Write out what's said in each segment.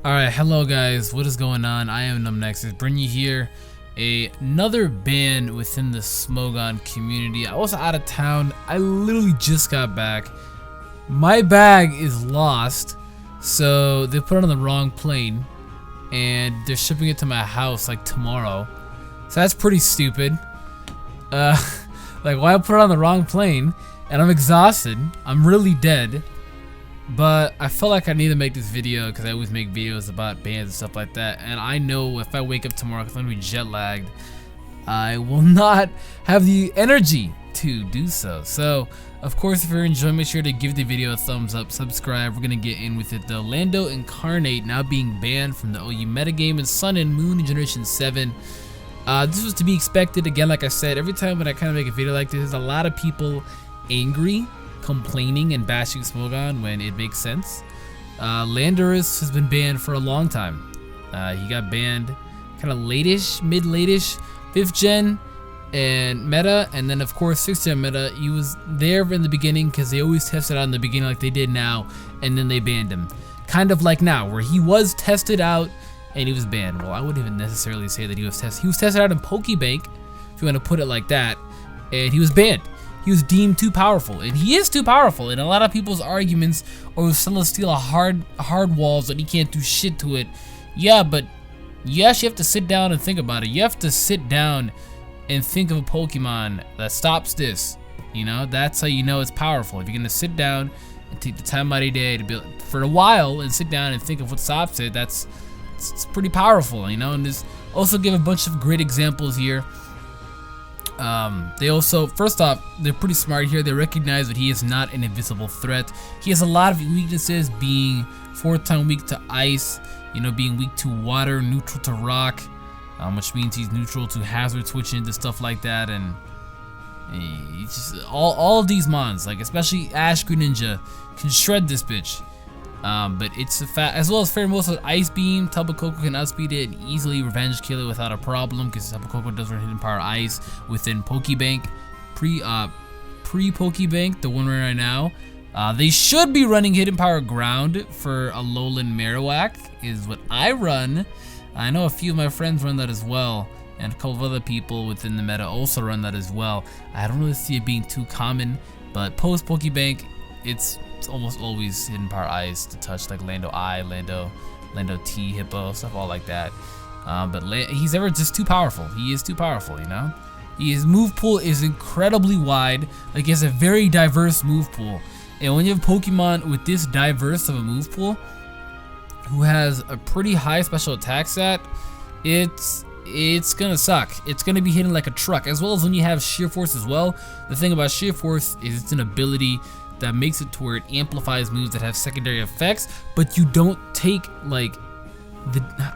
Alright, hello guys, what is going on? I am NumbNexus, bringing you here another ban within the Smogon community. I was out of town, I literally just got back. My bag is lost, so they put it on the wrong plane, and they're shipping it to my house like tomorrow. So that's pretty stupid. Like, why put it on the wrong plane? And I'm exhausted, I'm really dead. But I felt like I need to make this video because I always make videos about bands and stuff like that, and I know if I wake up tomorrow because I'm gonna be jet lagged, I will not have the energy to do so. So of course, if you're enjoying, make sure to give the video a thumbs up, subscribe. We're gonna get in with it. The Landorus-Incarnate now being banned from the OU metagame in Sun and Moon in Generation 7. This was to be expected. Again, like I said, every time when I kind of make a video like this, there's a lot of people angry, complaining and bashing Smogon when it makes sense. Landorus has been banned for a long time. He got banned kind of late-ish, mid-late-ish, 5th gen and meta, and then of course 6th gen meta. He was there in the beginning because they always tested out in the beginning like they did now, and then they banned him. Kind of like now, where he was tested out and he was banned. Well, I wouldn't even necessarily say that he was tested. He was tested out in Pokebank, if you want to put it like that, and he was banned. He was deemed too powerful, and he is too powerful. And a lot of people's arguments over Celestial hard walls that he can't do shit to it. Yeah, but you actually have to sit down and think about it. You have to sit down and think of a Pokemon that stops this. You know, that's how you know it's powerful. If you're gonna sit down and take the time out of your day to build for a while and sit down and think of what stops it, it's pretty powerful, you know. And just also give a bunch of great examples here. They also, first off, they're pretty smart here. They recognize that he is not an invisible threat. He has a lot of weaknesses, being 4-time weak to ice, you know, being weak to water, neutral to rock, which means he's neutral to hazard switching to stuff like that. And he's just all of these mons, like especially Ash Greninja, can shred this bitch. But it's a fact, as well as Pheromosa with Ice Beam. Tumblr can outspeed it and easily revenge kill it without a problem, because Tumblr does run Hidden Power Ice within Pokebank. Pre-Pokebank, the one right now. They should be running Hidden Power Ground for Alolan Marowak, is what I run. I know a few of my friends run that as well, and a couple of other people within the meta also run that as well. I don't really see it being too common, but post Pokebank, it's almost always Hidden Power Ice to touch, like Lando-I, Lando-T, Hippo, stuff all like that. But he's ever just too powerful. He is too powerful, you know? His move pool is incredibly wide. Like, he has a very diverse move pool. And when you have Pokemon with this diverse of a move pool, who has a pretty high special attack stat, it's gonna suck. It's gonna be hitting like a truck. As well as when you have Sheer Force as well. The thing about Sheer Force is it's an ability that makes it to where it amplifies moves that have secondary effects, but you don't take like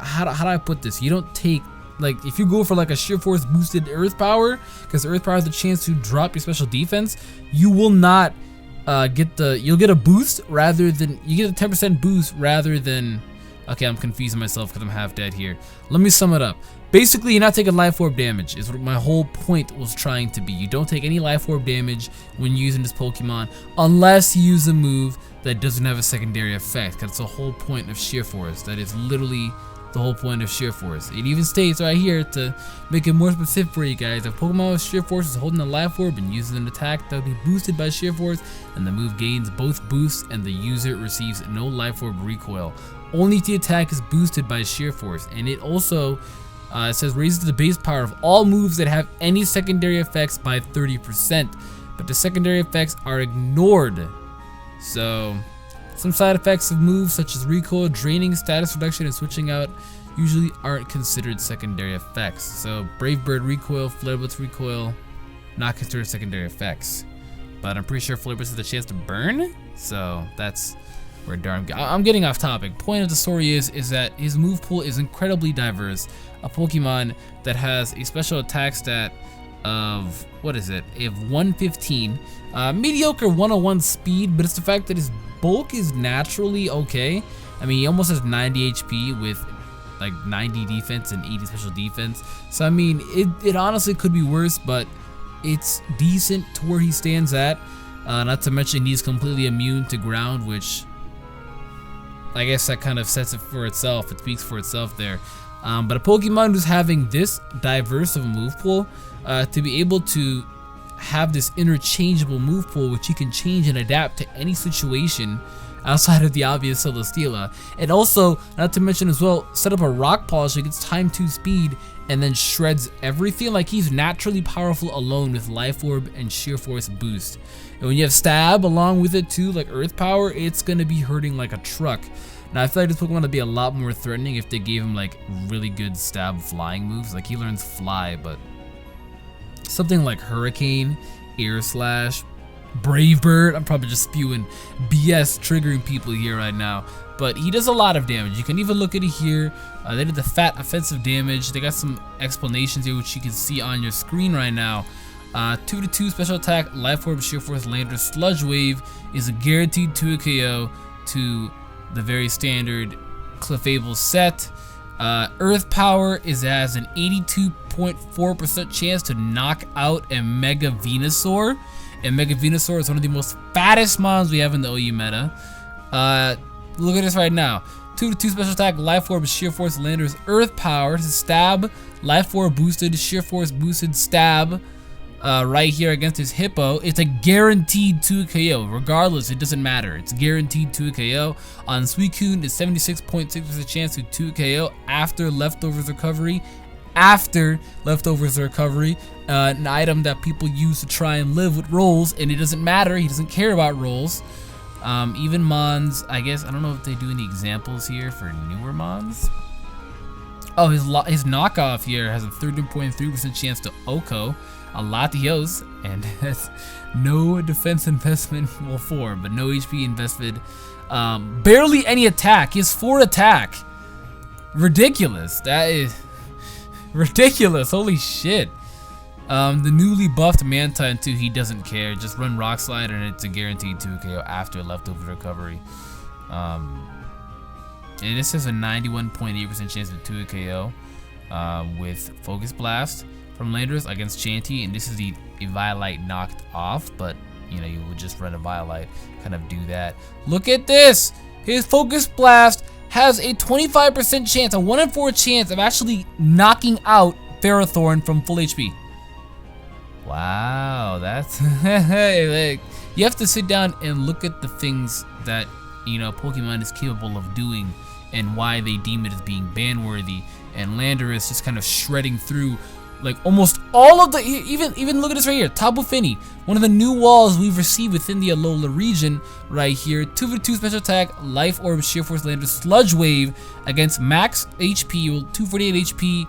how do I put this? You don't take, like, if you go for like a Sheer Force boosted Earth Power, because Earth Power has the chance to drop your special defense, you will not you'll get a boost rather than, you get a 10% boost rather than, okay, I'm confusing myself because I'm half dead here. Let me sum it up. Basically, you're not taking Life Orb damage, is what my whole point was trying to be. You don't take any Life Orb damage when using this Pokemon, unless you use a move that doesn't have a secondary effect. That's the whole point of Sheer Force. That is literally the whole point of Sheer Force. It even states right here, to make it more specific for you guys, if Pokemon with Sheer Force is holding a Life Orb and uses an attack that will be boosted by Sheer Force, and the move gains both boosts and the user receives no Life Orb recoil. Only if the attack is boosted by Sheer Force. And it also it says raises the base power of all moves that have any secondary effects by 30%, but the secondary effects are ignored. So some side effects of moves such as recoil, draining, status reduction, and switching out usually aren't considered secondary effects. So Brave Bird recoil, Flare Blitz recoil, not considered secondary effects. But I'm pretty sure Flare Blitz has the chance to burn, so that's where I'm getting off topic. Point of the story is that his move pool is incredibly diverse. A Pokemon that has a special attack stat of, what is it, of 115, mediocre 101 speed, but it's the fact that his bulk is naturally okay. I mean, he almost has 90 HP with like 90 defense and 80 special defense. So I mean, it honestly could be worse, but it's decent to where he stands at. Not to mention he's completely immune to ground, which I guess that kind of sets it for itself. It speaks for itself there. But a Pokemon who's having this diverse of a move pool, to be able to have this interchangeable move pool, which you can change and adapt to any situation outside of the obvious Celesteela. And also, not to mention as well, set up a Rock Polish that gets time 2 speed and then shreds everything. Like, he's naturally powerful alone with Life Orb and Sheer Force boost. And when you have Stab along with it too, like Earth Power, it's gonna be hurting like a truck. Now I feel like this Pokemon would be a lot more threatening if they gave him like really good Stab flying moves. Like, he learns Fly, but something like Hurricane, Air Slash, Brave Bird. I'm probably just spewing BS triggering people here right now, but he does a lot of damage. You can even look at it here. They did the fat offensive damage. They got some explanations here which you can see on your screen right now. 2/2 special attack, Life Orb, Sheer Force, Landorus, Sludge Wave is a guaranteed 2 KO to the very standard Clefable set. Earth Power has an 82.4% chance to knock out a Mega Venusaur. And Mega Venusaur is one of the most fattest mons we have in the OU meta. Look at this right now. 2/2 special attack, Life Orb, Sheer Force, Landorus, Earth Power, Stab, Life Orb boosted, Sheer Force boosted, Stab. Right here against his Hippo. It's a guaranteed 2 KO. Regardless, it doesn't matter. It's guaranteed 2 KO. On Suicune, it's 76.6% chance to 2 KO after Leftovers Recovery. After Leftovers Recovery, an item that people use to try and live with rolls, and it doesn't matter. He doesn't care about rolls. Even Mons, I guess, I don't know if they do any examples here for newer Mons. Oh, his knockoff here has a 13.3% chance to Oko, a Latios, and has no defense investment, well 4, but no HP invested. Barely any attack. He has 4 attack. Ridiculous. That is ridiculous. Holy shit. The newly buffed Mantine too, he doesn't care. Just run Rock Slide and it's a guaranteed 2 KO after Leftover Recovery. And this has a 91.8% chance of 2 KO with Focus Blast from Landorus against Chanty, and this is the Eviolite knocked off, but you know, you would just run a Violite, kind of do that. Look at this! His Focus Blast has a 25% chance, a 1 in 4 chance of actually knocking out Ferrothorn from full HP. Wow, that's like, you have to sit down and look at the things that, you know, Pokemon is capable of doing and why they deem it as being ban-worthy. And Landorus just kind of shredding through like almost all of the, even look at this right here, Tapu Fini, one of the new walls we've received within the Alola region right here. 2/2 special attack, Life Orb, Sheer Force, Landorus, Sludge Wave against max HP, 248 HP,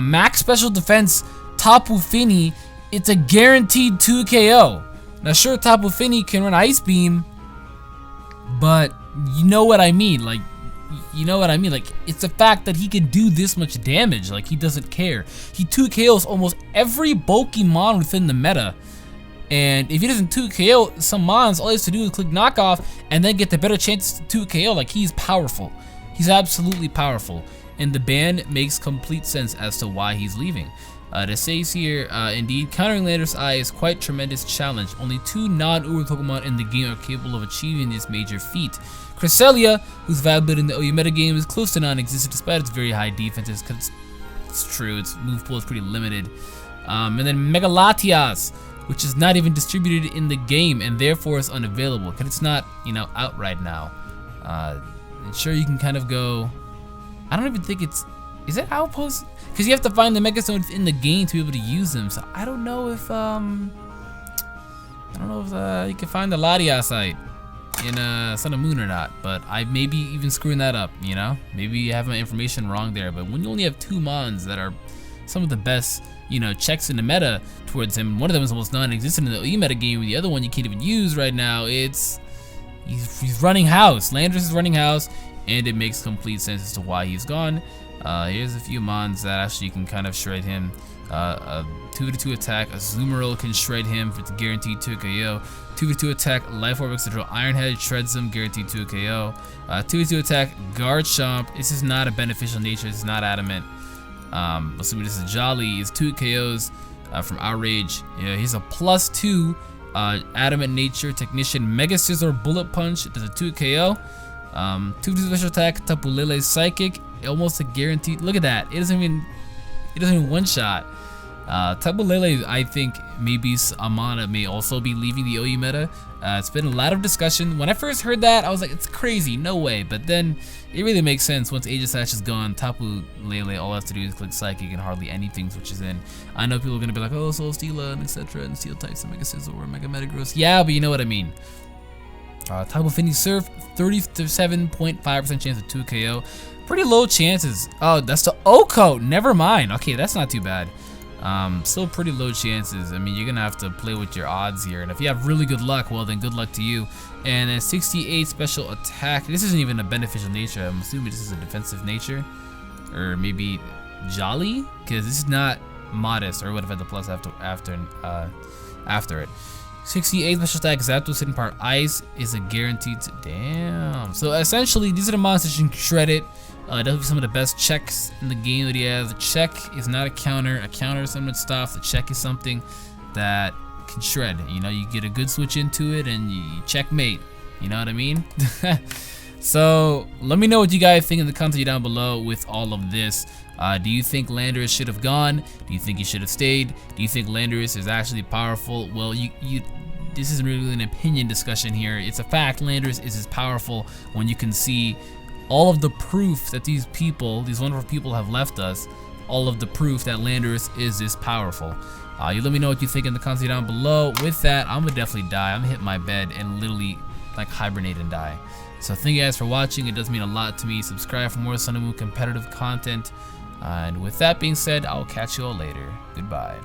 max special defense, Tapu Fini. It's a guaranteed 2 KO. Now sure, Tapu Fini can run Ice Beam, but you know what I mean, like, you know what I mean? Like, it's the fact that he can do this much damage. Like, he doesn't care. He 2 KOs almost every Pokemon within the meta. And if he doesn't 2 KO some mons, all he has to do is click knockoff and then get the better chances to 2 KO. Like, he's powerful. He's absolutely powerful. And the ban makes complete sense as to why he's leaving. It says here, indeed, countering Landorus-i is quite tremendous challenge. Only 2 non-Uber Pokemon in the game are capable of achieving this major feat. Cresselia, whose viability in the OU metagame is close to non-existent despite its very high defenses, because it's true, its move pool is pretty limited. And then Megalatias, which is not even distributed in the game and therefore is unavailable, because it's not, you know, out right now. And sure, you can kind of go, I don't even think it's, is it Outpost? Because you have to find the Megastones in the game to be able to use them, so I don't know if, you can find the Latias site in Sun and Moon or not, but I may be even screwing that up, you know? Maybe you have my information wrong there, but when you only have 2 mons that are some of the best, you know, checks in the meta towards him, one of them is almost non-existent in the OE meta game, the other one you can't even use right now, he's running house. Landorus is running house, and it makes complete sense as to why he's gone. Here's a few mons that actually can kind of shred him. A 2/2 attack, a Azumarill can shred him for the guaranteed 2 KO. 2/2 attack, Life Orb Control Ironhead shreds him, guaranteed 2 KO. 2/2 attack, Garchomp. This is not a beneficial nature, this is not adamant. Assuming this is Jolly, is 2 KOs from Outrage. Yeah, he's a +2 adamant nature technician. Mega Scissor Bullet Punch does a 2 KO. 2 special attack, Tapu Lele Psychic, almost a guaranteed. Look at that. It doesn't even one shot. Tapu Lele, I think maybe Amana may also be leaving the OU meta. It's been a lot of discussion. When I first heard that, I was like, it's crazy, no way. But then it really makes sense. Once Aegislash is gone, Tapu Lele, all it has to do is click Psychic and hardly anything switches in. I know people are gonna be like, oh, Soul Steela and etc. and Steel types and Mega Sizzle or Mega Metagross. Yeah, but you know what I mean. Tapu Fini Surf, 37.5% chance of 2 KO. Pretty low chances. Oh, that's the Oko. Never mind. Okay, that's not too bad. Still pretty low chances. I mean, you're gonna have to play with your odds here, and if you have really good luck, well then good luck to you. And then 68 special attack. This isn't even a beneficial nature. I'm assuming this is a defensive nature, or maybe Jolly, because this is not Modest, or would have had the plus after it. 68 special attack, Zapdos Hidden Power Ice is a guaranteed. Damn. So essentially, these are the monsters you can shred it. Definitely some of the best checks in the game that he has. The check is not a counter. A counter is something that stuff. The check is something that can shred. You know, you get a good switch into it and you checkmate. You know what I mean? So let me know what you guys think in the comments down below with all of this. Do you think Landorus should have gone? Do you think he should have stayed? Do you think Landorus is actually powerful? Well, this isn't really an opinion discussion here. It's a fact. Landorus is as powerful when you can see all of the proof that these wonderful people have left us, all of the proof that Landorus is this powerful. You let me know what you think in the comments down below. With that, I'm gonna definitely die. I'm gonna hit my bed and literally like hibernate and die. So thank you guys for watching. It does mean a lot to me. Subscribe for more Sun and Moon competitive content. And with that being said, I'll catch you all later. Goodbye.